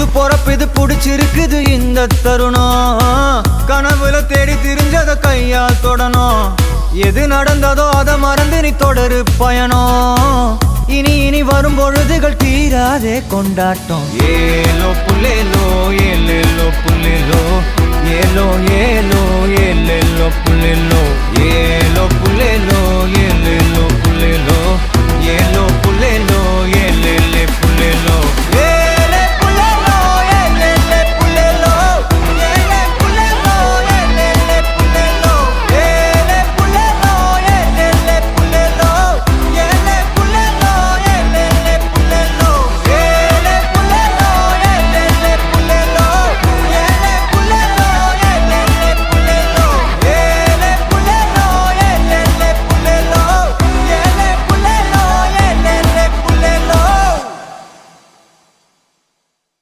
புது பொறப்பு இது புடிச்சிருக்குது இந்த தருணம் கனவுல தேடி திரிஞ்சத கையால் தொடணும் எது நடந்ததோ அதை மறந்து நீ தொடரு பயணம் இனி இனி வரும் பொழுதுகள் தீராதே கொண்டாட்டம் ஏலோ புல்லேலோ ஏலேலோ புல்லேலோ ஏலோ ஏலோ ஏலேலோ புல்லேலோ ஏலோ புல்லேலோ ஏலேலோ புல்லேலோ ஏலோ புல்லேலோ